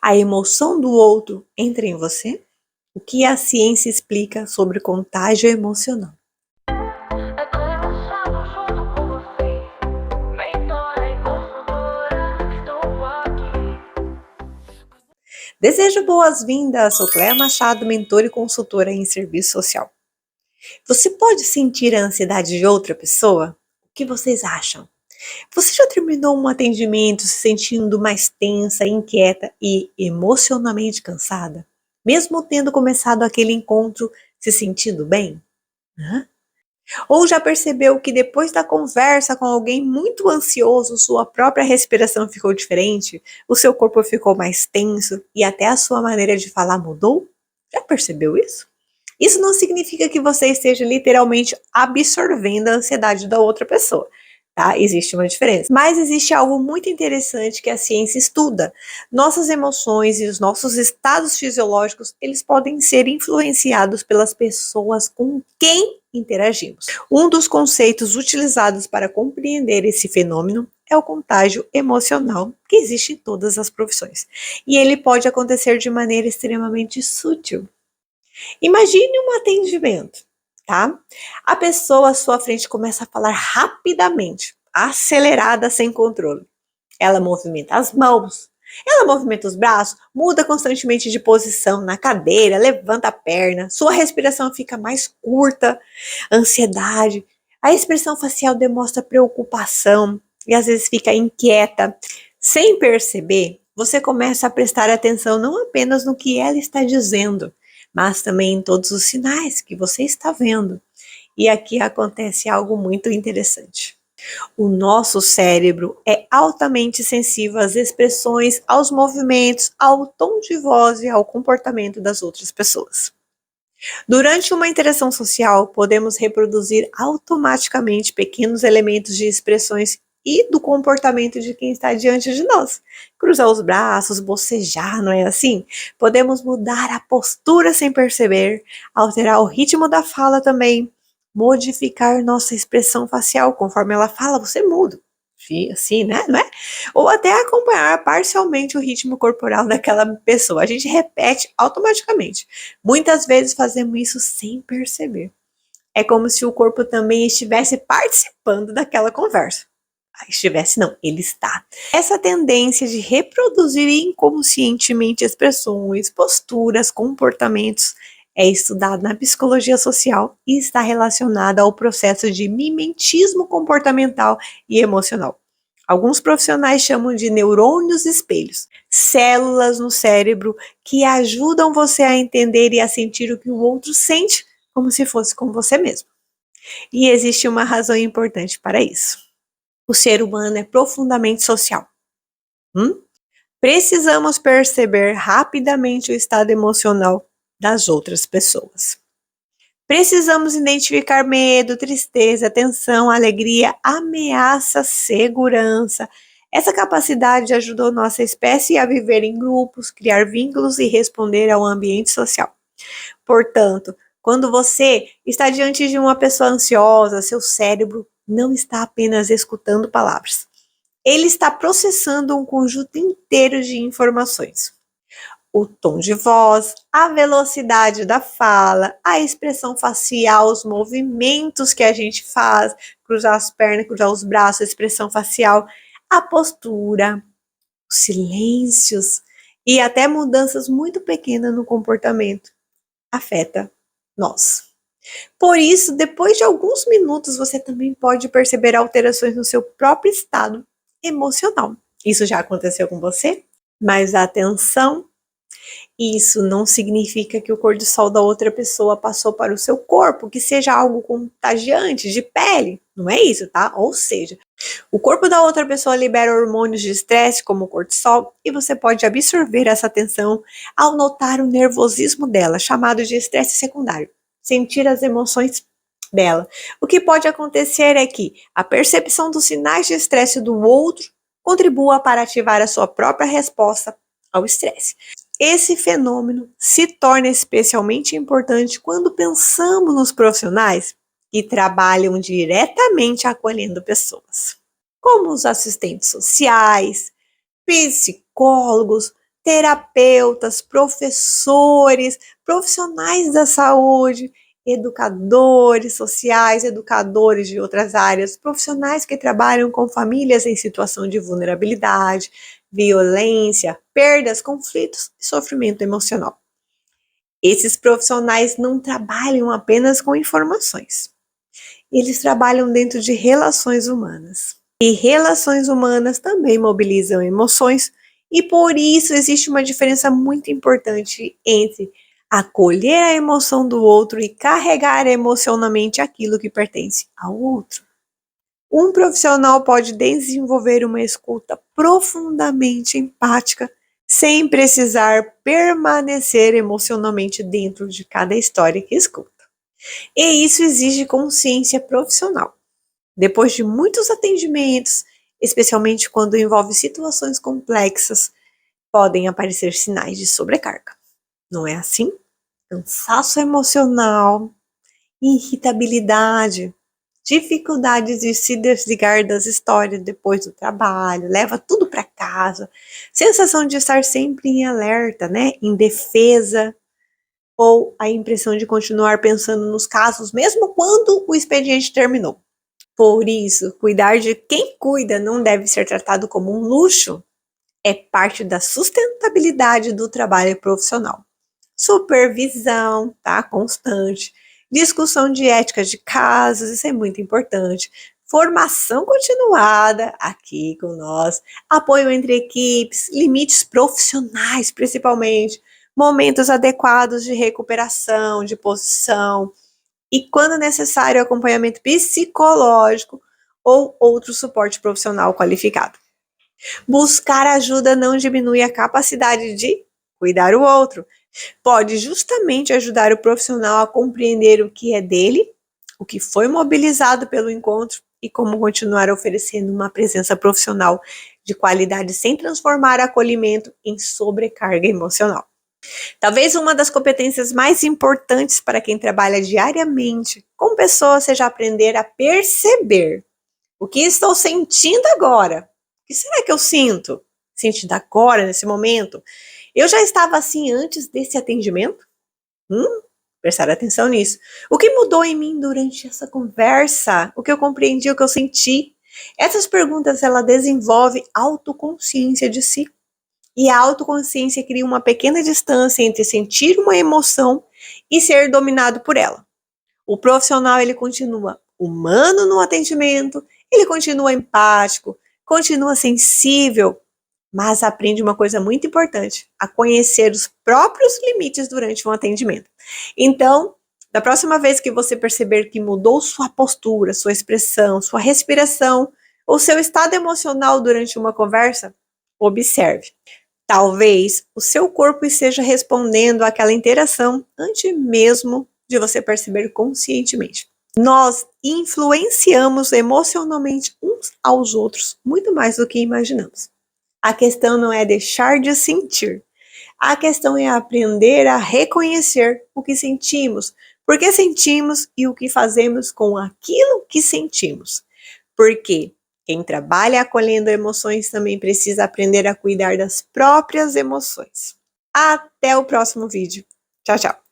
a emoção do outro entra em você? O que a ciência explica sobre contágio emocional? Desejo boas-vindas, sou Cléa Machado, mentora e consultora em serviço social. Você pode sentir a ansiedade de outra pessoa? O que vocês acham? Você já terminou um atendimento se sentindo mais tensa, inquieta e emocionalmente cansada? Mesmo tendo começado aquele encontro se sentindo bem? Hã? Ou já percebeu que depois da conversa com alguém muito ansioso, sua própria respiração ficou diferente, o seu corpo ficou mais tenso e até a sua maneira de falar mudou? Já percebeu isso? Isso não significa que você esteja literalmente absorvendo a ansiedade da outra pessoa, tá? Existe uma diferença. Mas existe algo muito interessante que a ciência estuda. Nossas emoções e os nossos estados fisiológicos, eles podem ser influenciados pelas pessoas com quem interagimos. Um dos conceitos utilizados para compreender esse fenômeno é o contágio emocional, que existe em todas as profissões. E ele pode acontecer de maneira extremamente sutil. Imagine um atendimento, tá? A pessoa à sua frente começa a falar rapidamente, acelerada, sem controle. Ela movimenta as mãos, ela movimenta os braços, muda constantemente de posição na cadeira, levanta a perna, sua respiração fica mais curta, ansiedade. A expressão facial demonstra preocupação e às vezes fica inquieta. Sem perceber, você começa a prestar atenção não apenas no que ela está dizendo, mas também em todos os sinais que você está vendo. E aqui acontece algo muito interessante. O nosso cérebro é altamente sensível às expressões, aos movimentos, ao tom de voz e ao comportamento das outras pessoas. Durante uma interação social, podemos reproduzir automaticamente pequenos elementos de expressões e do comportamento de quem está diante de nós. Cruzar os braços, bocejar, não é assim? Podemos mudar a postura sem perceber, alterar o ritmo da fala também, modificar nossa expressão facial. Conforme ela fala, você muda. Assim, né? Não é? Ou até acompanhar parcialmente o ritmo corporal daquela pessoa. A gente repete automaticamente. Muitas vezes fazemos isso sem perceber. É como se o corpo também estivesse participando daquela conversa. Estivesse não, ele está. Essa tendência de reproduzir inconscientemente expressões, posturas, comportamentos é estudado na psicologia social e está relacionada ao processo de mimetismo comportamental e emocional. Alguns profissionais chamam de neurônios espelhos, células no cérebro que ajudam você a entender e a sentir o que o outro sente, como se fosse com você mesmo. E existe uma razão importante para isso. O ser humano é profundamente social. Precisamos perceber rapidamente o estado emocional das outras pessoas. Precisamos identificar medo, tristeza, tensão, alegria, ameaça, segurança. Essa capacidade ajudou nossa espécie a viver em grupos, criar vínculos e responder ao ambiente social. Portanto, quando você está diante de uma pessoa ansiosa, seu cérebro não está apenas escutando palavras. Ele está processando um conjunto inteiro de informações. O tom de voz, a velocidade da fala, a expressão facial, os movimentos que a gente faz, cruzar as pernas, cruzar os braços, a expressão facial, a postura, os silêncios e até mudanças muito pequenas no comportamento afeta nós. Por isso, depois de alguns minutos, você também pode perceber alterações no seu próprio estado emocional. Isso já aconteceu com você? Mas atenção, isso não significa que o cortisol da outra pessoa passou para o seu corpo, que seja algo contagiante de pele. Não é isso, tá? Ou seja, o corpo da outra pessoa libera hormônios de estresse, como o cortisol, e você pode absorver essa tensão ao notar o nervosismo dela, chamado de estresse secundário. Sentir as emoções dela. O que pode acontecer é que a percepção dos sinais de estresse do outro contribua para ativar a sua própria resposta ao estresse. Esse fenômeno se torna especialmente importante quando pensamos nos profissionais que trabalham diretamente acolhendo pessoas, como os assistentes sociais, psicólogos, terapeutas, professores, profissionais da saúde, educadores sociais, educadores de outras áreas, profissionais que trabalham com famílias em situação de vulnerabilidade, violência, perdas, conflitos e sofrimento emocional. Esses profissionais não trabalham apenas com informações. Eles trabalham dentro de relações humanas. E relações humanas também mobilizam emoções, e por isso existe uma diferença muito importante entre acolher a emoção do outro e carregar emocionalmente aquilo que pertence ao outro. Um profissional pode desenvolver uma escuta profundamente empática, sem precisar permanecer emocionalmente dentro de cada história que escuta. E isso exige consciência profissional. Depois de muitos atendimentos, especialmente quando envolve situações complexas, podem aparecer sinais de sobrecarga. Não é assim? Cansaço emocional, irritabilidade, dificuldades de se desligar das histórias depois do trabalho, leva tudo para casa, sensação de estar sempre em alerta, né? Em defesa, ou a impressão de continuar pensando nos casos mesmo quando o expediente terminou. Por isso, cuidar de quem cuida não deve ser tratado como um luxo, é parte da sustentabilidade do trabalho profissional. Supervisão, tá? Constante. Discussão de ética de casos, isso é muito importante. Formação continuada aqui com nós. Apoio entre equipes, limites profissionais, principalmente. Momentos adequados de recuperação, de posição. E, quando necessário, acompanhamento psicológico ou outro suporte profissional qualificado. Buscar ajuda não diminui a capacidade de cuidar o outro. Pode justamente ajudar o profissional a compreender o que é dele, o que foi mobilizado pelo encontro e como continuar oferecendo uma presença profissional de qualidade sem transformar acolhimento em sobrecarga emocional. Talvez uma das competências mais importantes para quem trabalha diariamente com pessoas seja aprender a perceber o que estou sentindo agora. O que será que eu sinto? Sentindo agora, nesse momento? Eu já estava assim antes desse atendimento? Prestar atenção nisso. O que mudou em mim durante essa conversa? O que eu compreendi, o que eu senti? Essas perguntas, ela desenvolve autoconsciência de si. E a autoconsciência cria uma pequena distância entre sentir uma emoção e ser dominado por ela. O profissional, ele continua humano no atendimento, ele continua empático, continua sensível, mas aprende uma coisa muito importante, a conhecer os próprios limites durante um atendimento. Então, da próxima vez que você perceber que mudou sua postura, sua expressão, sua respiração, ou seu estado emocional durante uma conversa, observe. Talvez o seu corpo esteja respondendo àquela interação antes mesmo de você perceber conscientemente. Nós influenciamos emocionalmente uns aos outros muito mais do que imaginamos. A questão não é deixar de sentir. A questão é aprender a reconhecer o que sentimos, por que sentimos e o que fazemos com aquilo que sentimos. Porque quem trabalha acolhendo emoções também precisa aprender a cuidar das próprias emoções. Até o próximo vídeo. Tchau, tchau.